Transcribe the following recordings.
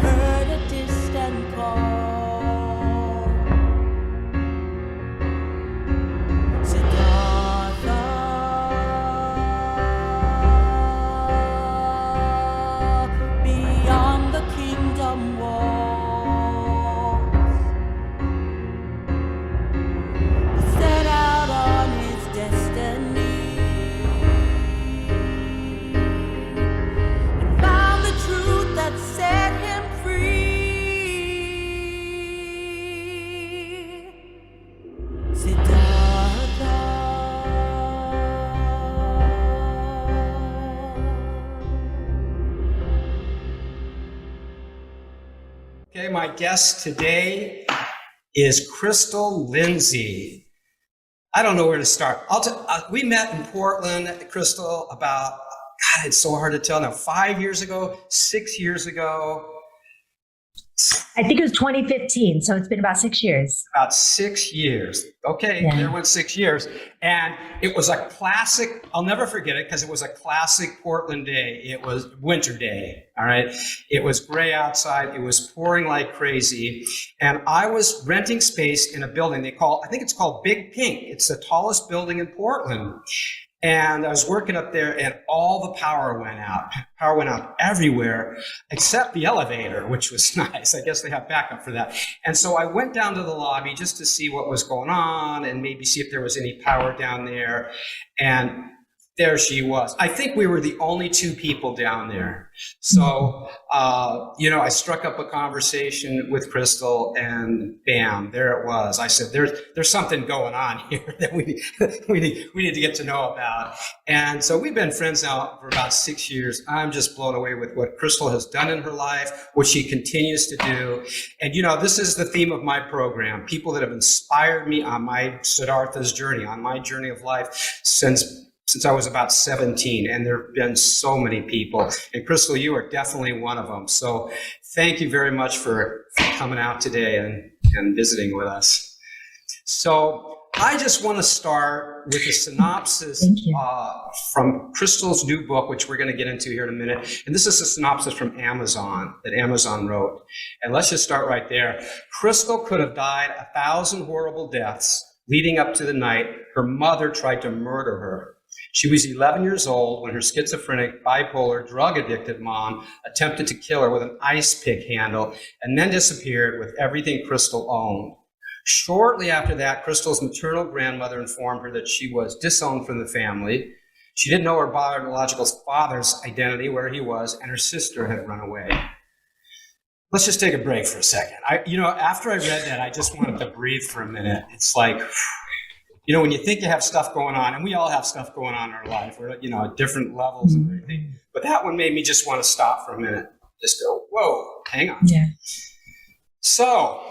heard a distant call. Siddhartha, beyond the kingdom walls, he set out on his destiny and found the truth that set him free. Siddhartha. Okay, my guest today is Crystal Lindsey. I don't know where to start. We met in Portland, Crystal, about, God, it's so hard to tell now, 5 years ago, 6 years ago. I think it was 2015, so it's been about 6 years. About 6 years. Okay, Yeah. There went 6 years. And it was a classic, I'll never forget it because it was a classic Portland day. It was winter day, all right? It was gray outside. It was pouring like crazy. And I was renting space in a building I think it's called Big Pink. It's the tallest building in Portland. And I was working up there and all the power went out. Power went out everywhere except the elevator, which was nice. I guess they have backup for that. And so I went down to the lobby just to see what was going on and maybe see if there was any power down there. And there she was. I think we were the only two people down there. So, I struck up a conversation with Crystal and bam, there it was. I said, there's something going on here that we need to get to know about. And so we've been friends now for about 6 years. I'm just blown away with what Crystal has done in her life, what she continues to do. And, this is the theme of my program, people that have inspired me on my Siddhartha's journey, on my journey of life since I was about 17, and there have been so many people. And Crystal, you are definitely one of them. So thank you very much for coming out today and visiting with us. So I just want to start with a synopsis from Crystal's new book, which we're going to get into here in a minute. And this is a synopsis from Amazon that Amazon wrote. And let's just start right there. Crystal could have died 1,000 horrible deaths leading up to the night her mother tried to murder her. She was 11 years old when her schizophrenic, bipolar, drug-addicted mom attempted to kill her with an ice pick handle and then disappeared with everything Crystal owned. Shortly after that, Crystal's maternal grandmother informed her that she was disowned from the family. She didn't know her biological father's identity, where he was, and her sister had run away. Let's just take a break for a second. After I read that, I just wanted to breathe for a minute. It's like, when you think you have stuff going on, and we all have stuff going on in our life, we're at different levels and everything. But that one made me just want to stop for a minute, just go, whoa, hang on. Yeah. So,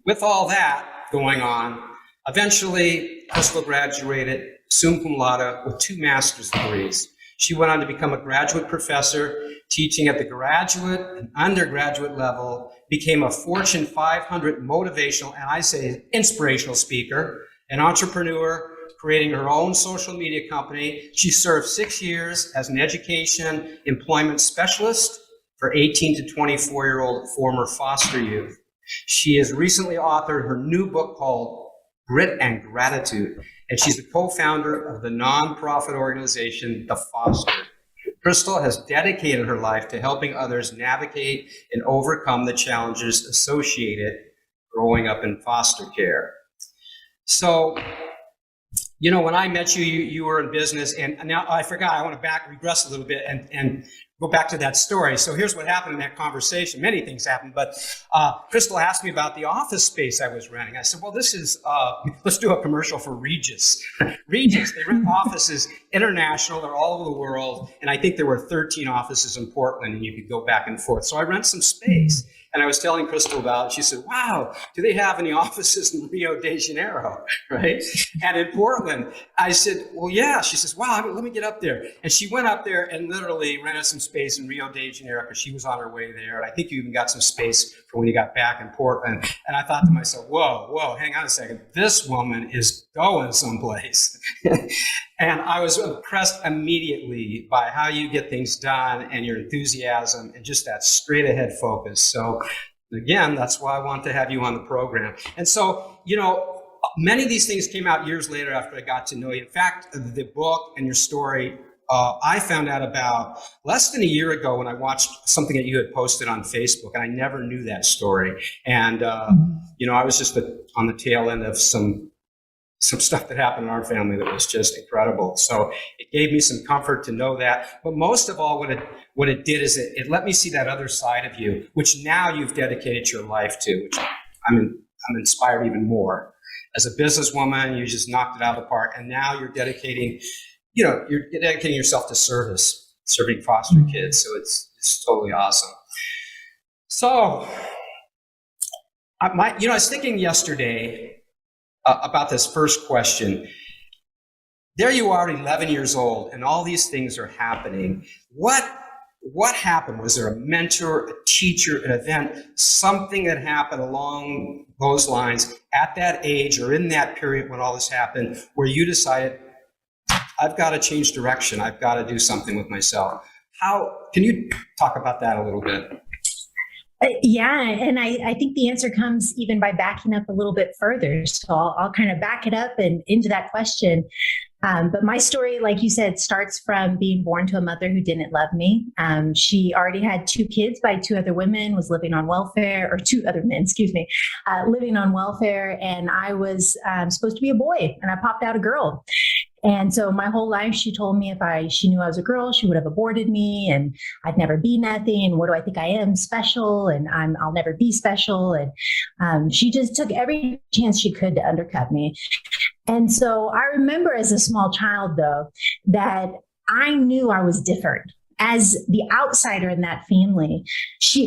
with all that going on, eventually Crystal graduated summa cum laude with 2 master's degrees. She went on to become a graduate professor, teaching at the graduate and undergraduate level, became a Fortune 500 motivational, and I say inspirational speaker, an entrepreneur, creating her own social media company. She served 6 years as an education employment specialist for 18 to 24-year-old former foster youth. She has recently authored her new book called Grit and Gratitude, and she's the co-founder of the nonprofit organization, The Foster. Crystal has dedicated her life to helping others navigate and overcome the challenges associated growing up in foster care. So, when I met you, you were in business, and now I forgot, I want to regress a little bit and go back to that story. So here's what happened in that conversation. Many things happened, but Crystal asked me about the office space I was renting. I said, well, this is, let's do a commercial for Regis. Regis, they rent offices international, they're all over the world, and I think there were 13 offices in Portland, and you could go back and forth. So I rent some space. And I was telling Crystal about it. She said, wow, do they have any offices in Rio de Janeiro, right? And in Portland. I said, well, yeah. She says, wow, let me get up there. And she went up there and literally rented some space in Rio de Janeiro because she was on her way there. And I think you even got some space for when you got back in Portland. And I thought to myself, whoa, hang on a second. This woman is going someplace. And I was impressed immediately by how you get things done and your enthusiasm and just that straight ahead focus. So again, that's why I want to have you on the program. And so, many of these things came out years later after I got to know you. In fact, the book and your story, I found out about less than a year ago when I watched something that you had posted on Facebook, and I never knew that story. And, I was just on the tail end of some stuff that happened in our family that was just incredible. So it gave me some comfort to know that. But most of all, what it did is it let me see that other side of you, which now you've dedicated your life to, which I'm inspired even more. As a businesswoman, you just knocked it out of the park. And now you're dedicating yourself to serving foster kids. So it's totally awesome. So I was thinking yesterday about this first question. There you are, 11 years old, and all these things are happening. What happened? Was there a mentor, a teacher, an event, something that happened along those lines at that age or in that period when all this happened, where you decided, I've got to change direction. I've got to do something with myself? Can you talk about that a little bit? Yeah, and I think the answer comes even by backing up a little bit further. So I'll kind of back it up and into that question. But my story, like you said, starts from being born to a mother who didn't love me. She already had 2 kids by 2 other women, was living on welfare, or 2 other men, living on welfare. And I was supposed to be a boy, and I popped out a girl. And so my whole life, she told me she knew I was a girl, she would have aborted me, and I'd never be nothing. And what do I think I am? Special, and I'll never be special. And she just took every chance she could to undercut me. And so I remember as a small child, though, that I knew I was different. As the outsider in that family,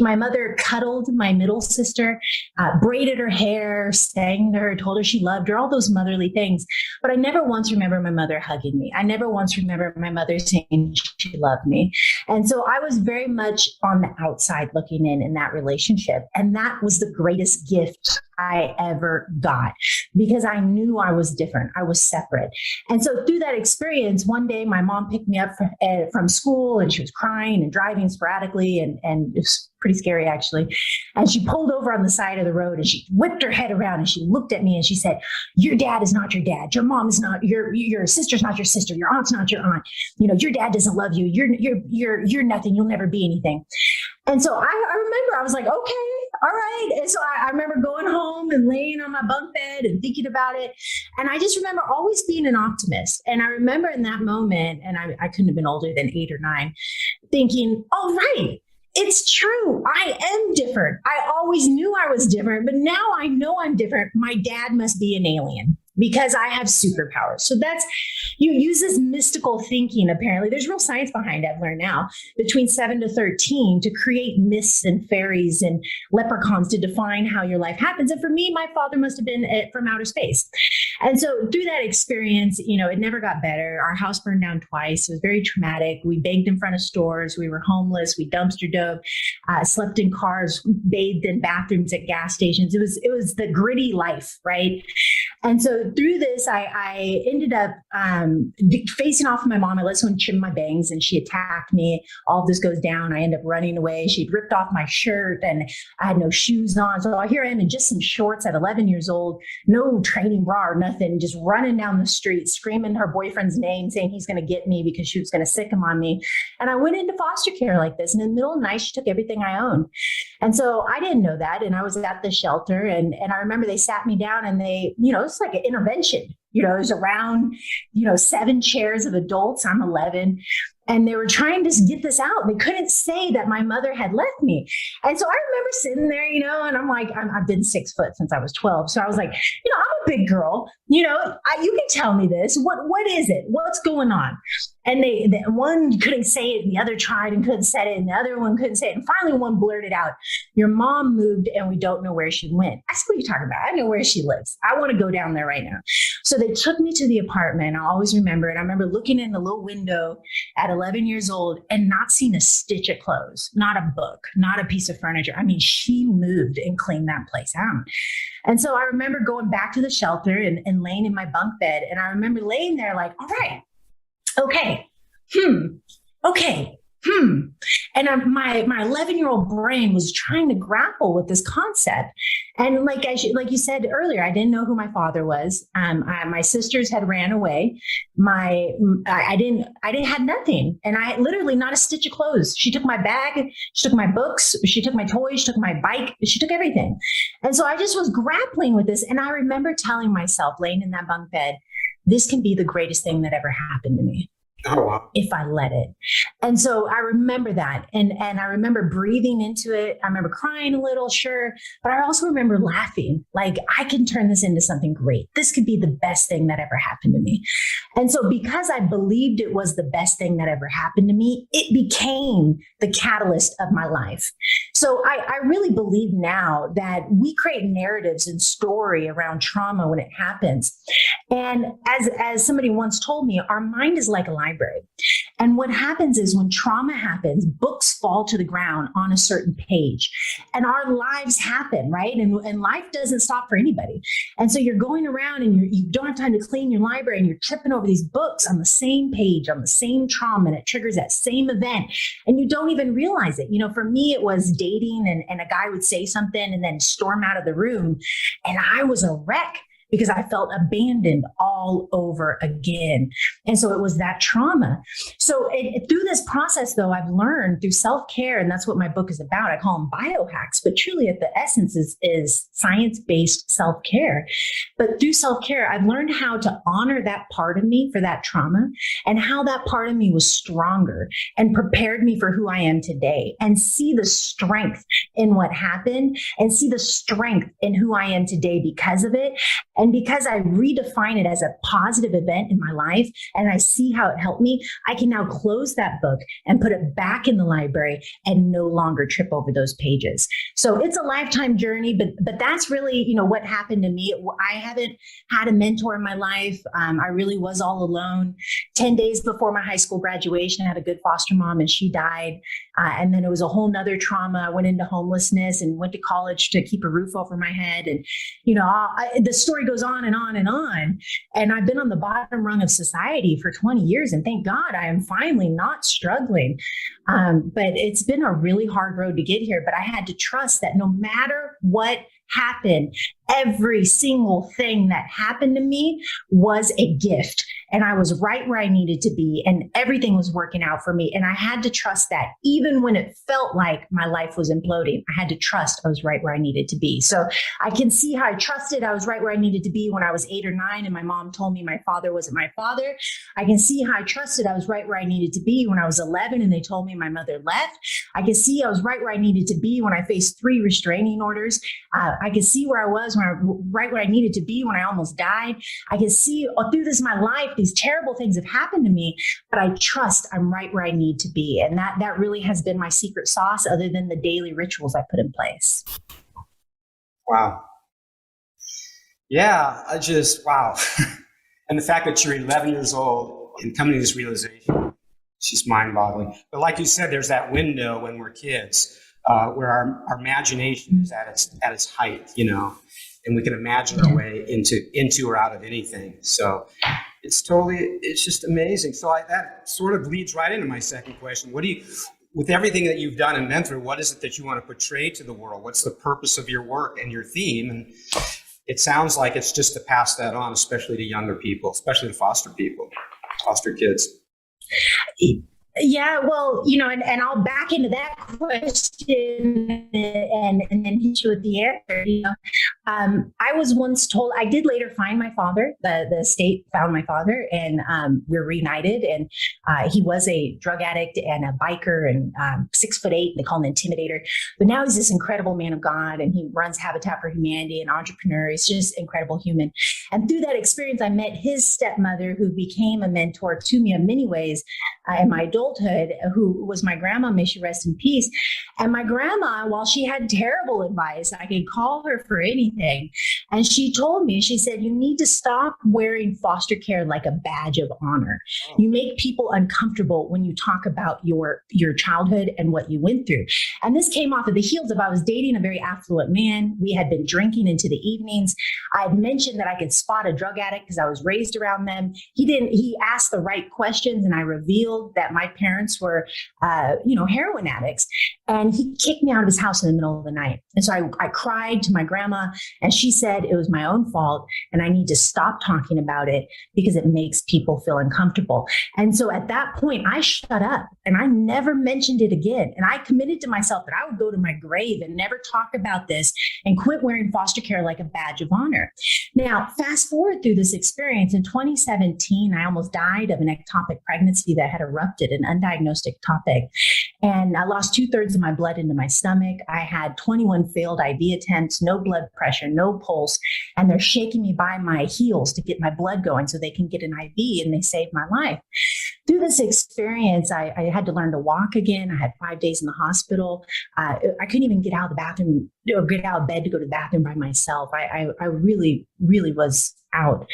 my mother cuddled my middle sister, braided her hair, sang to her, told her she loved her, all those motherly things. But I never once remember my mother hugging me. I never once remember my mother saying she loved me. And so I was very much on the outside looking in that relationship. And that was the greatest gift I ever got, because I knew I was different. I was separate. And so through that experience, one day my mom picked me up from school, and she was crying and driving sporadically, and it was pretty scary, actually. And she pulled over on the side of the road, and she whipped her head around, and she looked at me and she said, "Your dad is not your dad. Your mom is not your sister's not your sister. Your aunt's not your aunt. Your dad doesn't love you. You're nothing. You'll never be anything." And so I remember I was like, okay, all right. And so I remember going home and laying on my bunk bed and thinking about it. And I just remember always being an optimist. And I remember in that moment, and I couldn't have been older than 8 or 9, thinking, oh, right. It's true. I am different. I always knew I was different, but now I know I'm different. My dad must be an alien because I have superpowers. So you use this mystical thinking, apparently. There's real science behind it, I've learned now, between 7 to 13 to create myths and fairies and leprechauns to define how your life happens. And for me, my father must have been from outer space. And so through that experience, it never got better. Our house burned down twice. It was very traumatic. We begged in front of stores. We were homeless. We dumpster dove, slept in cars, bathed in bathrooms at gas stations. It was the gritty life, right? And so through this, I ended up facing off with my mom. I let someone trim my bangs, and she attacked me. All of this goes down. I end up running away. She'd ripped off my shirt, and I had no shoes on. So here I am in just some shorts at 11 years old, no training bra or nothing, just running down the street, screaming her boyfriend's name, saying he's going to get me because she was going to sick him on me. And I went into foster care like this. And in the middle of the night, she took everything I owned. And so I didn't know that. And I was at the shelter, and I remember they sat me down, and they, it's like an intervention. It was around, 7 chairs of adults. I'm 11. And they were trying to get this out. They couldn't say that my mother had left me. And so I remember sitting there, and I'm like, I've been 6 foot since I was 12. So I was like, I'm a big girl. You can tell me this. What is it? What's going on? And one couldn't say it, and the other tried and couldn't say it, and the other one couldn't say it. And finally one blurted out, "Your mom moved and we don't know where she went." I said, "What are you talking about? I know where she lives. I want to go down there right now." So they took me to the apartment. I always remember it. I remember looking in the little window at 11 years old and not seeing a stitch of clothes, not a book, not a piece of furniture. I mean, she moved and cleaned that place out. And so I remember going back to the shelter and laying in my bunk bed. And I remember laying there like, all right, okay, okay, And my 11-year-old brain was trying to grapple with this concept. And like you said earlier, I didn't know who my father was. My sisters had ran away. I didn't have nothing, and I had literally not a stitch of clothes. She took my bag, she took my books, she took my toys, she took my bike, she took everything. And so I just was grappling with this. And I remember telling myself, laying in that bunk bed, this can be the greatest thing that ever happened to me. Oh, wow. If I let it. And so I remember that. And I remember breathing into it. I remember crying a little, sure. But I also remember laughing, like, I can turn this into something great. This could be the best thing that ever happened to me. And so because I believed it was the best thing that ever happened to me, it became the catalyst of my life. So I really believe now that we create narratives and story around trauma when it happens. And as somebody once told me, our mind is like a library. And what happens is when trauma happens, books fall to the ground on a certain page and our lives happen, right? And life doesn't stop for anybody. And so you're going around and you don't have time to clean your library and you're tripping over these books on the same page, on the same trauma, and it triggers that same event. And you don't even realize it. You know, for me, it was dating and a guy would say something and then storm out of the room. And I was a wreck, because I felt abandoned all over again. And so it was that trauma. So through this process, though, I've learned through self-care, and that's what my book is about. I call them biohacks, but truly at the essence is science-based self-care. But through self-care, I've learned how to honor that part of me for that trauma and how that part of me was stronger and prepared me for who I am today, and see the strength in what happened and see the strength in who I am today because of it. And because I redefine it as a positive event in my life and I see how it helped me, I can now close that book and put it back in the library and no longer trip over those pages. So it's a lifetime journey, but that's really, you know, what happened to me. I haven't had a mentor in my life. I really was all alone. 10 days before my high school graduation, I had a good foster mom and she died. And then it was a whole nother trauma. I went into homelessness and went to college to keep a roof over my head. And, you know, the story goes on and on and on. And I've been on the bottom rung of society for 20 years. And thank God I am finally not struggling. But it's been a really hard road to get here. But I had to trust that no matter what happened, every single thing that happened to me was a gift. And I was right where I needed to be, and everything was working out for me. And I had to trust that even when it felt like my life was imploding, I had to trust I was right where I needed to be. So I can see how I trusted I was right where I needed to be when I was 8 or 9 and my mom told me my father wasn't my father. I can see how I trusted I was right where I needed to be when I was 11 and they told me my mother left. I can see I was right where I needed to be when I faced 3 restraining orders. I can see where I was right where I needed to be when I almost died. I can see through this my life, these terrible things have happened to me, but I trust I'm right where I need to be. And that really has been my secret sauce, other than the daily rituals I put in place. Wow. Yeah, wow. And the fact that you're 11 years old and coming to this realization, it's just mind-boggling. But like you said, there's that window when we're kids where our imagination is at its height, you know, and we can imagine our way into or out of anything. So it's just amazing. So that sort of leads right into my second question. With everything that you've done and been through, what is it that you want to portray to the world? What's the purpose of your work and your theme? And it sounds like it's just to pass that on, especially to younger people, especially to foster kids. Yeah, well, you know, and I'll back into that question and then hit you with the answer. You know, I was once told, I did later find my father. The state found my father, and we're reunited. And he was a drug addict and a biker, and 6'8". They call him an intimidator. But now he's this incredible man of God, and he runs Habitat for Humanity, an entrepreneur. He's just an incredible human. And through that experience, I met his stepmother, who became a mentor to me in many ways in my adult adulthood, who was my grandma, may she rest in peace. And my grandma, while she had terrible advice, I could call her for anything. And she told me, she said, you need to stop wearing foster care like a badge of honor. You make people uncomfortable when you talk about your childhood and what you went through. And this came off of the heels of I was dating a very affluent man. We had been drinking into the evenings. I had mentioned that I could spot a drug addict because I was raised around them. He asked the right questions, and I revealed that my parents were, heroin addicts. And he kicked me out of his house in the middle of the night. And so I cried to my grandma, and she said it was my own fault and I need to stop talking about it because it makes people feel uncomfortable. And so at that point, I shut up and I never mentioned it again. And I committed to myself that I would go to my grave and never talk about this and quit wearing foster care like a badge of honor. Now, fast forward through this experience, in 2017, I almost died of an ectopic pregnancy that had erupted, an undiagnosed ectopic. And I lost 2/3 of my blood into my stomach. I had 21 failed IV attempts, no blood pressure, no pulse, and they're shaking me by my heels to get my blood going so they can get an IV, and they saved my life. Through this experience, I had to learn to walk again. I had 5 days in the hospital. I couldn't even get out of the bathroom or get out of bed to go to the bathroom by myself. I really, really was out.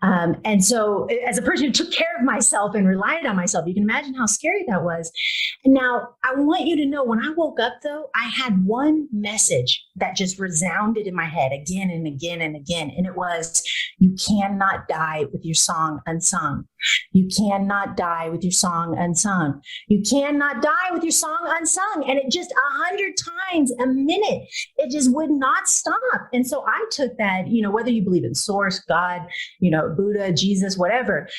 And so as a person who took care of myself and relied on myself, you can imagine how scary that was. And now I want you to know, when I woke up though, I had one message that just resounded in my head again and again and again. And it was, you cannot die with your song unsung. You cannot die with your song unsung. You cannot die with your song unsung. And it just 100 times a minute, it just would not stop. And so I took that, whether you believe in source, God, Buddha, Jesus, whatever,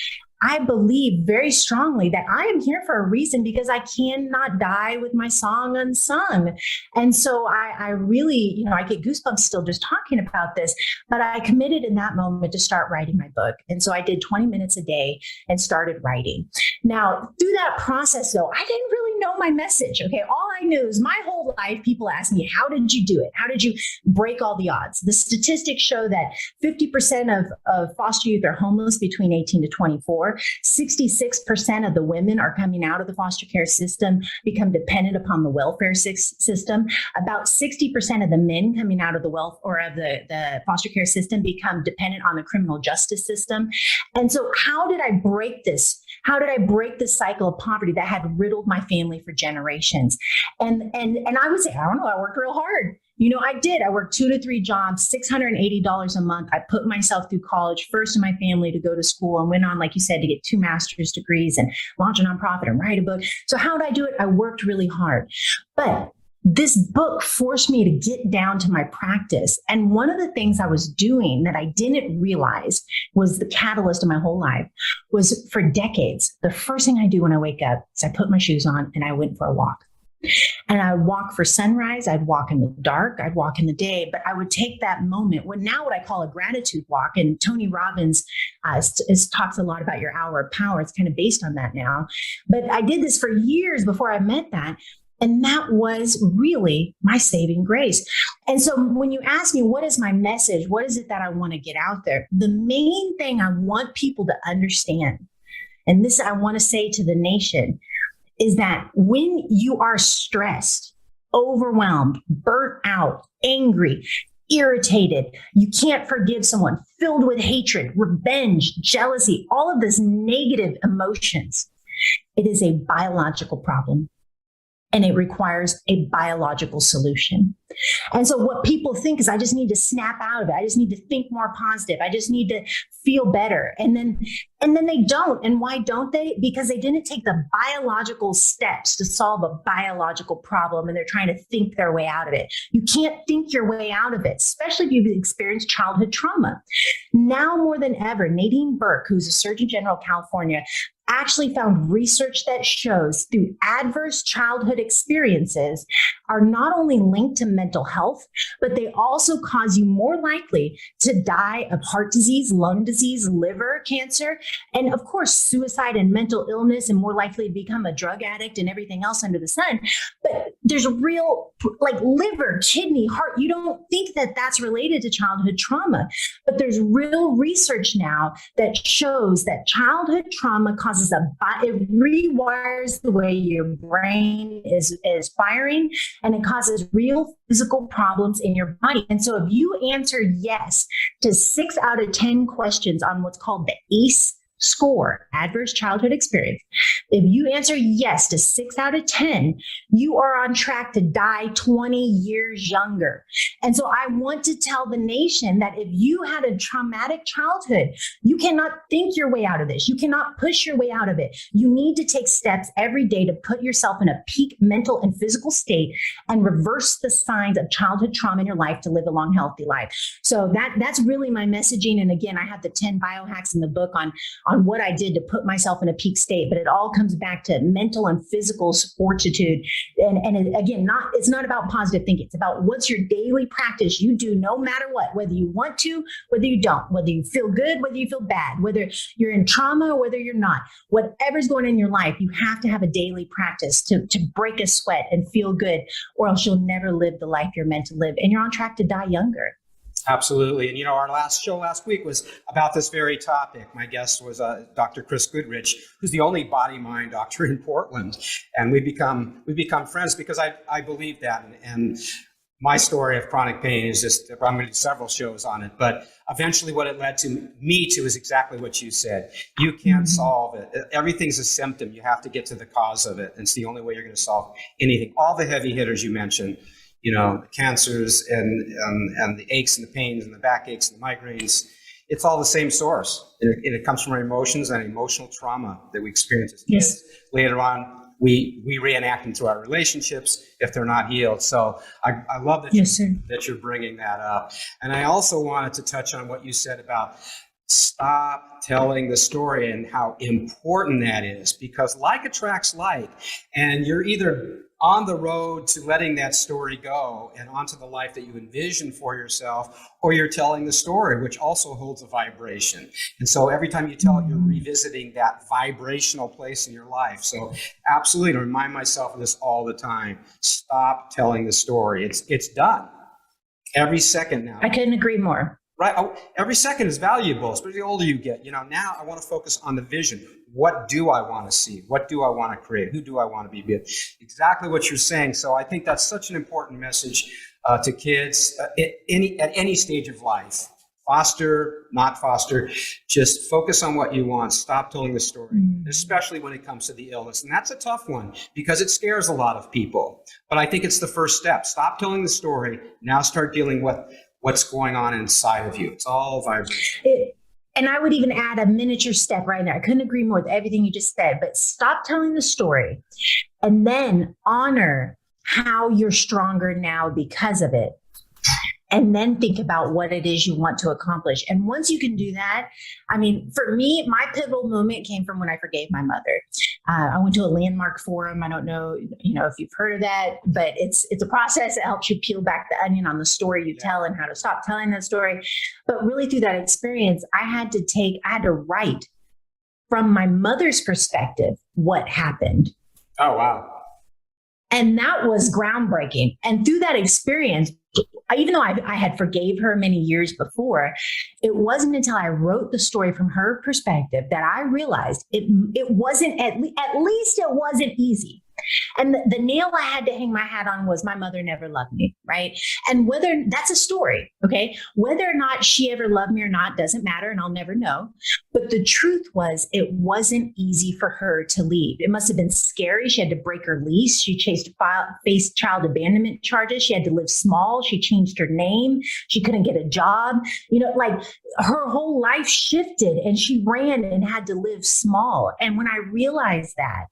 I believe very strongly that I am here for a reason because I cannot die with my song unsung. And so I really, I get goosebumps still just talking about this, but I committed in that moment to start writing my book. And so I did 20 minutes a day and started writing. Now, through that process though, I didn't really know my message. Okay. All I knew is my whole life, people ask me, how did you do it? How did you break all the odds? The statistics show that 50% of foster youth are homeless between 18 to 24. 66% of the women are coming out of the foster care system, become dependent upon the welfare system. About 60% of the men coming out of the the foster care system become dependent on the criminal justice system. And so how did I break this? How did I break this cycle of poverty that had riddled my family for generations? And I would say, I don't know, I worked real hard. I did. I worked 2 to 3 jobs, $680 a month. I put myself through college, first in my family to go to school, and went on, like you said, to get 2 master's degrees and launch a nonprofit and write a book. So how did I do it? I worked really hard. But this book forced me to get down to my practice. And one of the things I was doing that I didn't realize was the catalyst of my whole life was, for decades, the first thing I do when I wake up is I put my shoes on and I went for a walk. And I would walk for sunrise. I'd walk in the dark. I'd walk in the day. But I would take that moment, what I call a gratitude walk. And Tony Robbins talks a lot about your hour of power. It's kind of based on that now. But I did this for years before I met that. And that was really my saving grace. And so when you ask me, what is my message? What is it that I want to get out there? The main thing I want people to understand, and this I want to say to the nation, is that when you are stressed, overwhelmed, burnt out, angry, irritated, you can't forgive someone, filled with hatred, revenge, jealousy, all of this negative emotions, it is a biological problem. And it requires a biological solution. And so what people think is, I just need to snap out of it. I just need to think more positive. I just need to feel better. And then they don't. And why don't they? Because they didn't take the biological steps to solve a biological problem, and they're trying to think their way out of it. You can't think your way out of it, especially if you've experienced childhood trauma. Now more than ever, Nadine Burke, who's a Surgeon General of California, actually found research that shows through adverse childhood experiences, are not only linked to mental health, but they also cause you more likely to die of heart disease, lung disease, liver cancer, and of course, suicide and mental illness, and more likely to become a drug addict and everything else under the sun. But there's real, like liver, kidney, heart. You don't think that that's related to childhood trauma, but there's real research now that shows that childhood trauma causes it rewires the way your brain is firing, and it causes real physical problems in your body. And so if you answer yes to 6 out of 10 questions on what's called the ACE score, adverse childhood experience, if you answer yes to 6 out of 10, you are on track to die 20 years younger. And so I want to tell the nation that if you had a traumatic childhood, you cannot think your way out of this. You cannot push your way out of it. You need to take steps every day to put yourself in a peak mental and physical state and reverse the signs of childhood trauma in your life to live a long, healthy life. So that's really my messaging. And again, I have the 10 biohacks in the book on what I did to put myself in a peak state, but it all comes back to mental and physical fortitude. And again, it's not about positive thinking. It's about what's your daily practice you do no matter what, whether you want to, whether you don't, whether you feel good, whether you feel bad, whether you're in trauma or whether you're not, whatever's going on in your life, you have to have a daily practice to break a sweat and feel good, or else you'll never live the life you're meant to live. And you're on track to die younger. Absolutely. And, our last show last week was about this very topic. My guest was Dr. Chris Goodrich, who's the only body-mind doctor in Portland. And we become friends because I believe that. And my story of chronic pain is just, I'm going to do several shows on it. But eventually what it led me to is exactly what you said. You can't solve it. Everything's a symptom. You have to get to the cause of it. And it's the only way you're going to solve anything. All the heavy hitters you mentioned, the cancers and the aches and the pains and the backaches and the migraines, it's all the same source. It comes from our emotions and emotional trauma that we experience as kids. Yes. Later on, we reenact into our relationships if they're not healed. So I love that, that you're bringing that up. And I also wanted to touch on what you said about stop telling the story and how important that is, because like attracts like, and you're either on the road to letting that story go and onto the life that you envision for yourself, or you're telling the story, which also holds a vibration. And so every time you tell it, you're revisiting that vibrational place in your life. So absolutely, I remind myself of this all the time. Stop telling the story. It's done. Every second now. I couldn't agree more. Right. Every second is valuable, especially the older you get. Now I want to focus on the vision. What do I want to see? What do I want to create? Who do I want to be with? Exactly what you're saying. So I think that's such an important message to kids at any stage of life. Foster, not foster, just focus on what you want. Stop telling the story, especially when it comes to the illness. And that's a tough one because it scares a lot of people. But I think it's the first step. Stop telling the story. Now start dealing with what's going on inside of you. It's all vibration. And I would even add a miniature step right there. I couldn't agree more with everything you just said, but stop telling the story and then honor how you're stronger now because of it. And then think about what it is you want to accomplish. And once you can do that, for me, my pivotal moment came from when I forgave my mother. I went to a landmark forum. I don't know, if you've heard of that, but it's a process that helps you peel back the onion on the story you tell and how to stop telling that story. But really through that experience, I had to write from my mother's perspective what happened. Oh, wow. And that was groundbreaking. And through that experience, even though I had forgave her many years before, it wasn't until I wrote the story from her perspective that I realized it wasn't, at least it wasn't easy. And the nail I had to hang my hat on was my mother never loved me, right? And whether that's a story, okay? Whether or not she ever loved me or not doesn't matter, and I'll never know. But the truth was, it wasn't easy for her to leave. It must have been scary. She had to break her lease. She faced child abandonment charges. She had to live small. She changed her name. She couldn't get a job. Her whole life shifted, and she ran and had to live small. And when I realized that,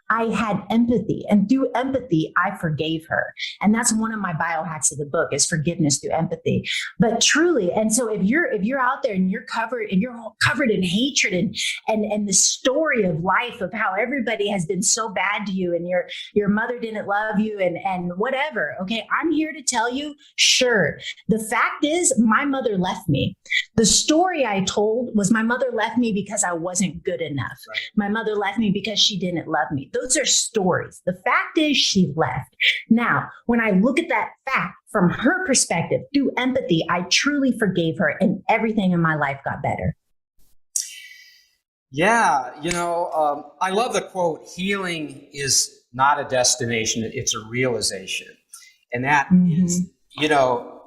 I had empathy empathy. And through empathy, I forgave her. And that's one of my biohacks of the book is forgiveness through empathy. But truly, and so if you're out there and you're covered in hatred and the story of life of how everybody has been so bad to you and your mother didn't love you and whatever, okay, I'm here to tell you, sure. The fact is, my mother left me. The story I told was my mother left me because I wasn't good enough. Right. My mother left me because she didn't love me. Those are stories. The fact is she left. Now, when I look at that fact from her perspective, through empathy, I truly forgave her and everything in my life got better. Yeah, I love the quote, healing is not a destination, it's a realization. And that is,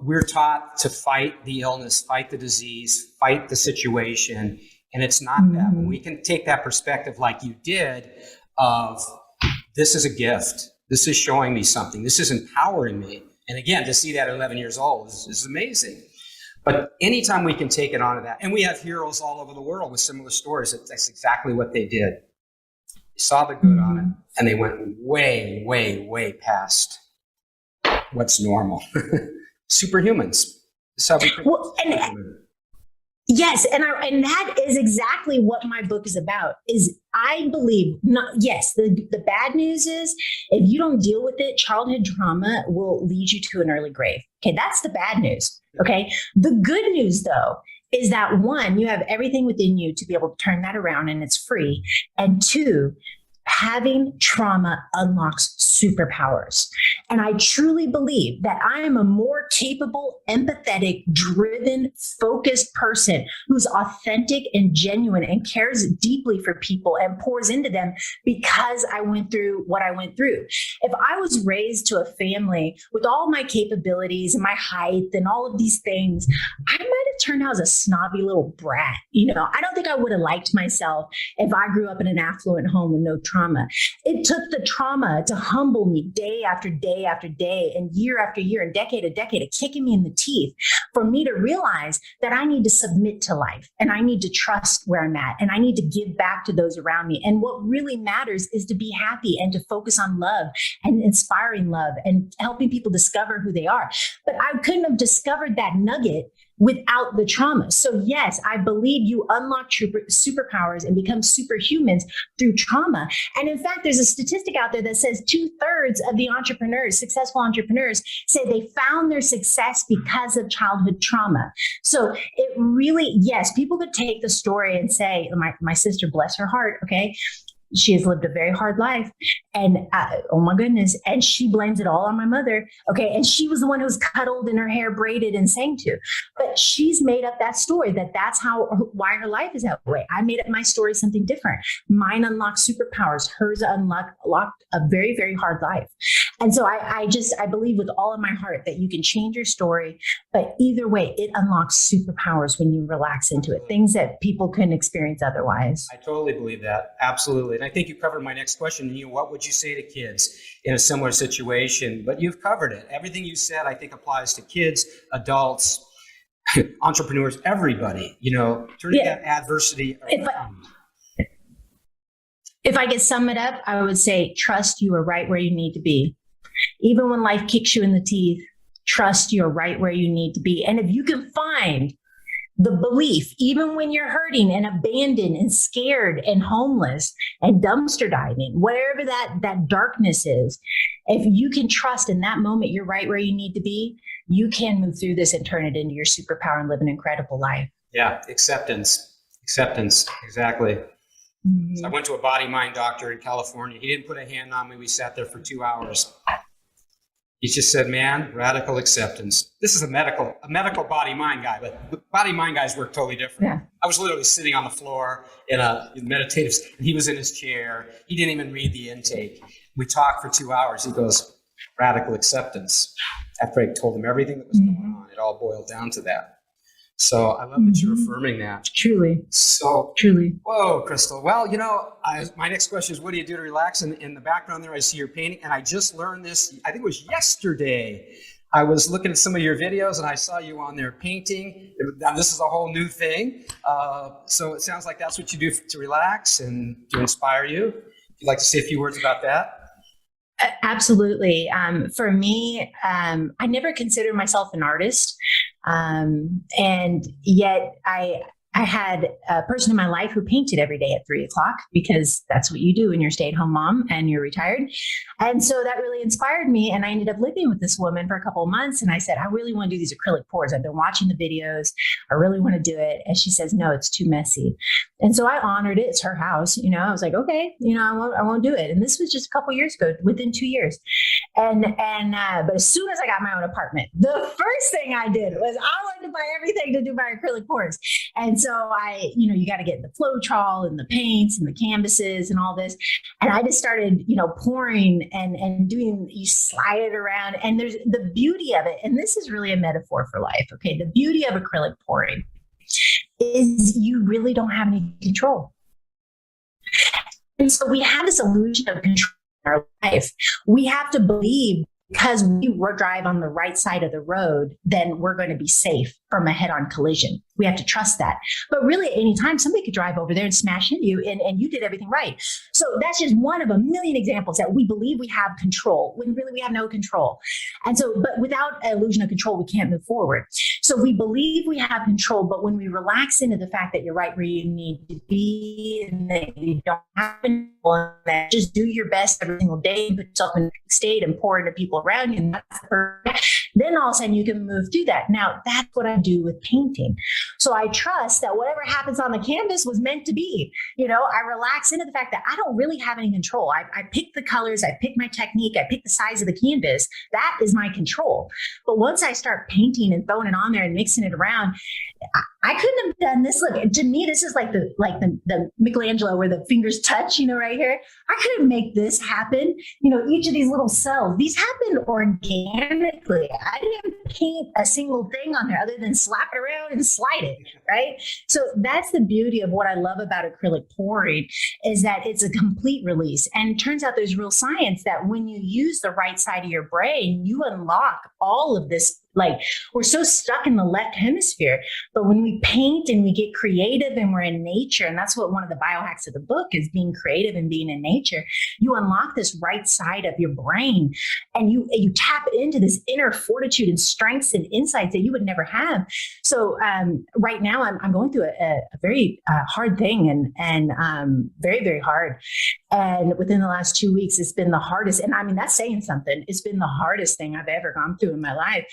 we're taught to fight the illness, fight the disease, fight the situation. And it's not that. When we can take that perspective like you did of this is a gift, this is showing me something, this is empowering me. And again, to see that at 11 years old is amazing. But anytime we can take it onto that, and we have heroes all over the world with similar stories, that's exactly what they did. They saw the good on it, and they went way, way, way past what's normal. Superhumans. That's how we Yes, and that is exactly what my book is about. Is I believe, the bad news is if you don't deal with it, childhood trauma will lead you to an early grave. Okay, that's the bad news. Okay, the good news though is that one, you have everything within you to be able to turn that around, and it's free. And two, having trauma unlocks superpowers. And I truly believe that I am a more capable, empathetic, driven, focused person who's authentic and genuine and cares deeply for people and pours into them because I went through what I went through. If I was raised to a family with all my capabilities and my height and all of these things, I might have turned out as a snobby little brat. I don't think I would have liked myself if I grew up in an affluent home with no trauma. It took the trauma to humble me day after day after day and year after year and decade to decade, kicking me in the teeth for me to realize that I need to submit to life and I need to trust where I'm at and I need to give back to those around me. And what really matters is to be happy and to focus on love and inspiring love and helping people discover who they are. But I couldn't have discovered that nugget without the trauma. So yes, I believe you unlock superpowers and become superhumans through trauma. And in fact, there's a statistic out there that says 2/3 of the successful entrepreneurs say they found their success because of childhood trauma. So it really, yes, people could take the story and say, my sister, bless her heart, okay, she has lived a very hard life and oh my goodness. And she blames it all on my mother. Okay. And she was the one who was cuddled and her hair braided and sang to, but she's made up that story that's why her life is that way. I made up my story something different. Mine unlocked superpowers. Hers unlocked a very, very hard life. And so I believe with all of my heart that you can change your story, but either way, it unlocks superpowers when you relax into it, things that people couldn't experience otherwise. I totally believe that. Absolutely. And I think you covered my next question. What would you say to kids in a similar situation? But you've covered it. Everything you said, I think, applies to kids, adults, entrepreneurs, everybody, turning that adversity around. If I could sum it up, I would say, trust you are right where you need to be. Even when life kicks you in the teeth, trust you're right where you need to be. And if you can find the belief, even when you're hurting and abandoned and scared and homeless and dumpster diving, whatever that darkness is, if you can trust in that moment you're right where you need to be, you can move through this and turn it into your superpower and live an incredible life. Yeah, acceptance, exactly. Mm-hmm. So I went to a body-mind doctor in California. He didn't put a hand on me. We sat there for 2 hours. He just said, man, radical acceptance. This is a medical body-mind guy, but body-mind guys work totally different. Yeah. I was literally sitting on the floor in a meditative, and he was in his chair. He didn't even read the intake. We talked for 2 hours. He goes, radical acceptance. After I told him everything that was going on, it all boiled down to that. So I love that you're affirming that. Truly. So truly. Whoa, Crystal. Well, my next question is, what do you do to relax? And in the background there, I see your painting. And I just learned this, I think it was yesterday. I was looking at some of your videos and I saw you on there painting. Now, this is a whole new thing. So it sounds like that's what you do to relax and to inspire you. If you'd like to say a few words about that. Absolutely. For me, I never considered myself an artist. And yet I had a person in my life who painted every day at 3 o'clock because that's what you do when you're a stay-at-home mom and you're retired. And so that really inspired me. And I ended up living with this woman for a couple of months. And I said, I really want to do these acrylic pours. I've been watching the videos. I really want to do it. And she says, no, it's too messy. And so I honored it. It's her house. I was like, okay, I won't do it. And this was just a couple of years ago, within 2 years. But as soon as I got my own apartment, the first thing I did was I wanted to buy everything to do my acrylic pours. And so you got to get the flow trawl and the paints and the canvases and all this. And I just started, pouring and doing, you slide it around. And there's the beauty of it. And this is really a metaphor for life. Okay. The beauty of acrylic pouring is you really don't have any control. And so we have this illusion of control in our life. We have to believe because we drive on the right side of the road, then we're going to be safe from a head-on collision. We have to trust that. But really, at any time, somebody could drive over there and smash into you, and you did everything right. So that's just one of a million examples that we believe we have control when really we have no control. And so, but without an illusion of control, we can't move forward. So we believe we have control, but when we relax into the fact that you're right where you need to be, and that you don't have control, and that just do your best every single day, and put yourself in a state and pour into people around you, and that's perfect. Then all of a sudden you can move through that. Now, that's what I do with painting. So I trust that whatever happens on the canvas was meant to be. I relax into the fact that I don't really have any control. I pick the colors, I pick my technique, I pick the size of the canvas. That is my control. But once I start painting and throwing it on there and mixing it around, I couldn't have done this. Look, to me, this is like the Michelangelo where the fingers touch, right here. I couldn't make this happen. Each of these little cells, these happened organically. I didn't paint a single thing on there other than slap it around and slide it, right? So that's the beauty of what I love about acrylic pouring is that it's a complete release. And it turns out there's real science that when you use the right side of your brain, you unlock all of this. Like we're so stuck in the left hemisphere, but when we paint and we get creative and we're in nature, and that's what one of the biohacks of the book is, being creative and being in nature, you unlock this right side of your brain and you tap into this inner fortitude and strengths and insights that you would never have. So right now I'm going through a very hard thing and very, very hard. And within the last 2 weeks, it's been the hardest. And I mean, that's saying something. It's been the hardest thing I've ever gone through in my life.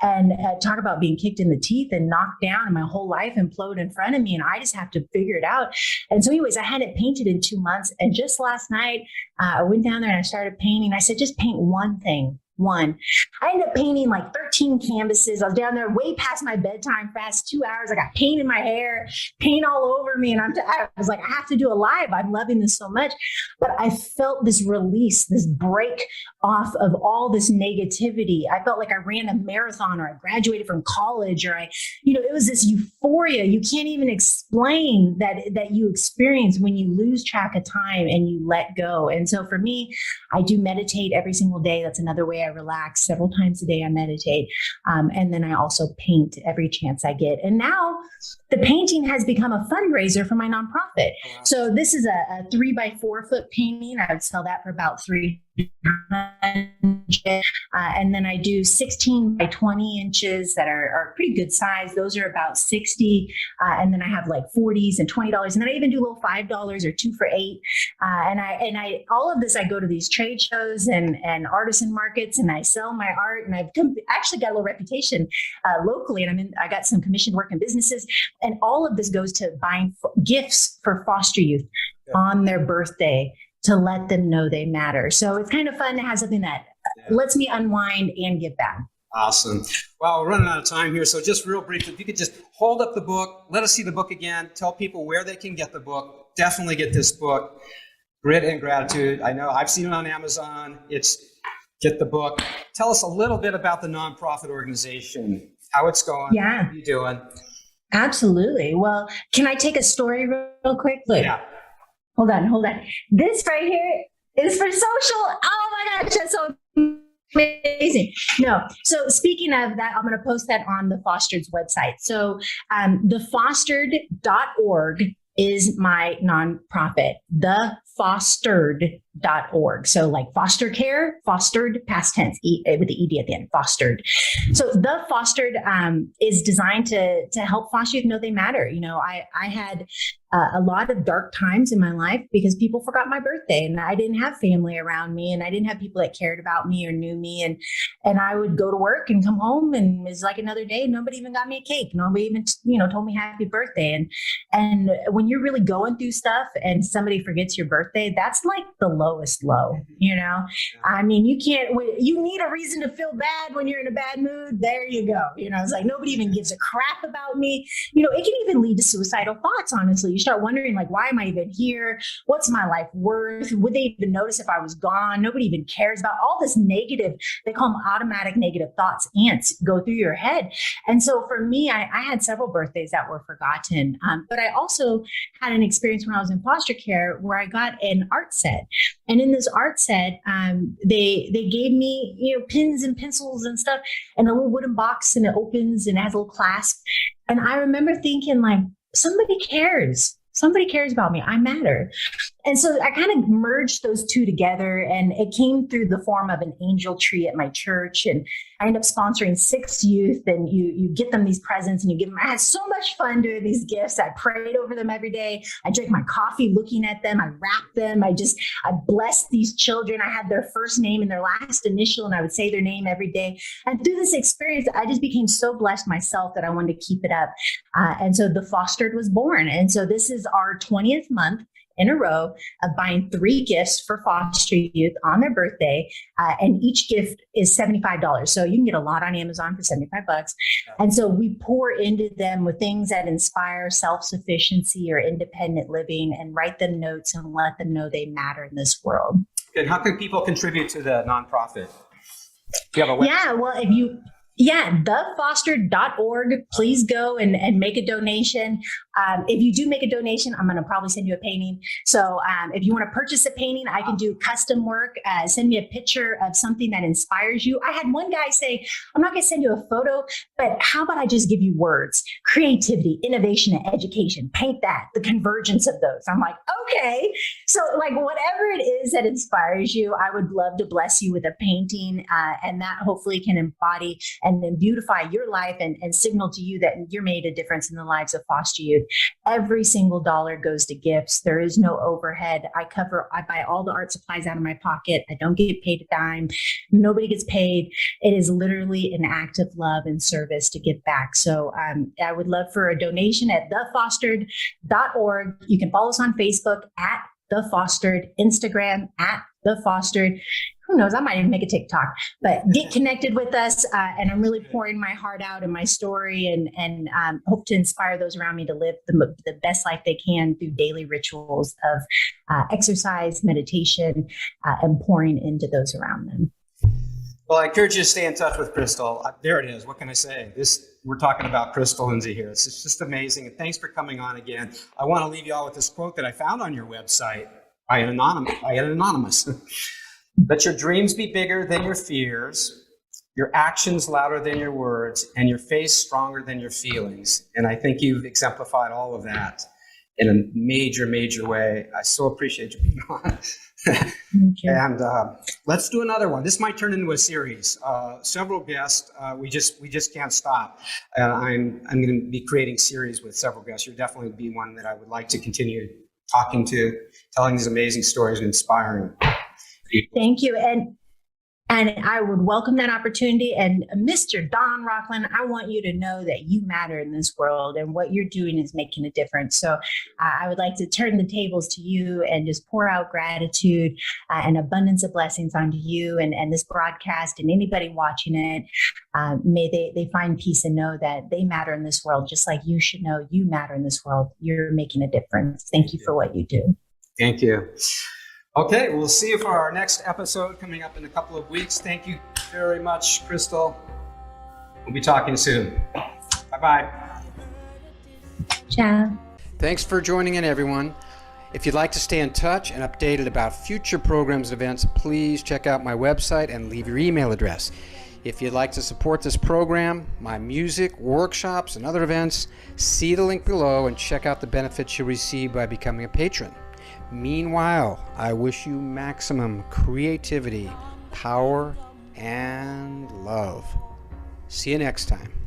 And talk about being kicked in the teeth and knocked down and my whole life implode in front of me. And I just have to figure it out. And so anyways, I had it painted in 2 months. And just last night, I went down there and I started painting. I said, just paint one thing. I ended up painting like 13 canvases. I was down there way past my bedtime, fast 2 hours. I got paint in my hair, paint all over me. And I was like, I have to do a live. I'm loving this so much. But I felt this release, this break off of all this negativity. I felt like I ran a marathon or I graduated from college or it was this euphoria. You can't even explain that you experience when you lose track of time and you let go. And so for me, I do meditate every single day. That's another way I relax. Several times a day I meditate. And then I also paint every chance I get. And now the painting has become a fundraiser for my nonprofit. So this is a 3x4 foot painting. I would sell that for about $300. And then I do 16 by 20 inches that are pretty good size. Those are about $60. And then I have like $40s and $20. And then I even do little $5 or 2 for $8. And I all of this, I go to these trade shows and artisan markets and I sell my art. And I've actually got a little reputation locally. And I got some commissioned work in businesses. And all of this goes to buying gifts for foster youth on their birthday, to let them know they matter. So it's kind of fun to have something that lets me unwind and give back. Awesome. Well, we're running out of time here. So just real briefly, if you could just hold up the book, let us see the book again, tell people where they can get the book. Definitely get this book, Grit and Gratitude. I know I've seen it on Amazon. Get the book. Tell us a little bit about the nonprofit organization, how it's going, Yeah. what are you doing? Absolutely. Well, can I take a story real quick? Look. Yeah. Hold on. This right here is for social. Oh my gosh, that's so amazing. No. So speaking of that, I'm going to post that on the Fostered's website. So thefostered.org is my nonprofit. Thefostered.org. fostered.org. So like foster care, fostered, past tense, with the ED at the end, fostered. So the Fostered is designed to help foster youth know they matter. You know, I had a lot of dark times in my life because people forgot my birthday and I didn't have family around me and I didn't have people that cared about me or knew me. And I would go to work and come home and it was like another day. Nobody even got me a cake. Nobody even, told me happy birthday. And when you're really going through stuff and somebody forgets your birthday, that's like the lowest low, I mean, you need a reason to feel bad when you're in a bad mood. There you go. It's like nobody even gives a crap about me. It can even lead to suicidal thoughts, honestly. You start wondering, like, why am I even here? What's my life worth? Would they even notice if I was gone? Nobody even cares about all this negative. They call them automatic negative thoughts, ants go through your head. And so for me, I had several birthdays that were forgotten. But I also had an experience when I was in foster care where I got an art set. And in this art set, they gave me, pens and pencils and stuff and a little wooden box, and it opens and it has a little clasp. And I remember thinking, like, somebody cares. Somebody cares about me. I matter. And so I kind of merged those two together, and it came through the form of an angel tree at my church. And I ended up sponsoring 6 youth, and you get them these presents and you give them. I had so much fun doing these gifts. I prayed over them every day. I drank my coffee looking at them. I wrapped them. I blessed these children. I had their first name and their last initial, and I would say their name every day. And through this experience, I just became so blessed myself that I wanted to keep it up. And so the Fostered was born. And so this is our 20th month in a row of buying 3 gifts for foster youth on their birthday. And each gift is $75. So you can get a lot on Amazon for $75. And so we pour into them with things that inspire self-sufficiency or independent living, and write them notes and let them know they matter in this world. And how can people contribute to the nonprofit? Do you have a website? thefostered.org. Please go and make a donation. If you do make a donation, I'm going to probably send you a painting. So if you want to purchase a painting, I can do custom work. Send me a picture of something that inspires you. I had one guy say, I'm not going to send you a photo, but how about I just give you words? Creativity, innovation, and education. Paint that, the convergence of those. I'm like, okay. So like whatever it is that inspires you, I would love to bless you with a painting, and that hopefully can embody and then beautify your life and signal to you that you're made a difference in the lives of foster youth. Every single dollar goes to gifts. There is no overhead. I buy all the art supplies out of my pocket. I don't get paid a dime. Nobody gets paid. It is literally an act of love and service to give back. So I would love for a donation at thefostered.org. You can follow us on Facebook at The Fostered, Instagram at The Fostered. Who knows? I might even make a TikTok, but get connected with us. And I'm really pouring my heart out and my story, and hope to inspire those around me to live the best life they can through daily rituals of exercise, meditation, and pouring into those around them. Well, I encourage you to stay in touch with Crystal. There it is. What can I say? We're talking about Crystal Lindsey here. It's just amazing. And thanks for coming on again. I want to leave you all with this quote that I found on your website by an anonymous. Let your dreams be bigger than your fears, your actions louder than your words, and your faith stronger than your feelings. And I think you've exemplified all of that in a major, major way. I so appreciate you being on. Thank you. And let's do another one. This might turn into a series. Several guests. We just can't stop. And I'm going to be creating series with several guests. You'll definitely be one that I would like to continue talking to, telling these amazing stories and inspiring people. Thank you. And I would welcome that opportunity. And Mr. Donn Rochlin, I want you to know that you matter in this world, and what you're doing is making a difference. So I would like to turn the tables to you and just pour out gratitude and abundance of blessings onto you and this broadcast and anybody watching it. May they find peace and know that they matter in this world, just like you should know you matter in this world. You're making a difference. Thank you for what you do. Thank you. Okay, we'll see you for our next episode coming up in a couple of weeks. Thank you very much, Crystal. We'll be talking soon. Bye-bye. Ciao. Thanks for joining in, everyone. If you'd like to stay in touch and updated about future programs and events, please check out my website and leave your email address. If you'd like to support this program, my music, workshops, and other events, see the link below and check out the benefits you'll receive by becoming a patron. Meanwhile, I wish you maximum creativity, power, and love. See you next time.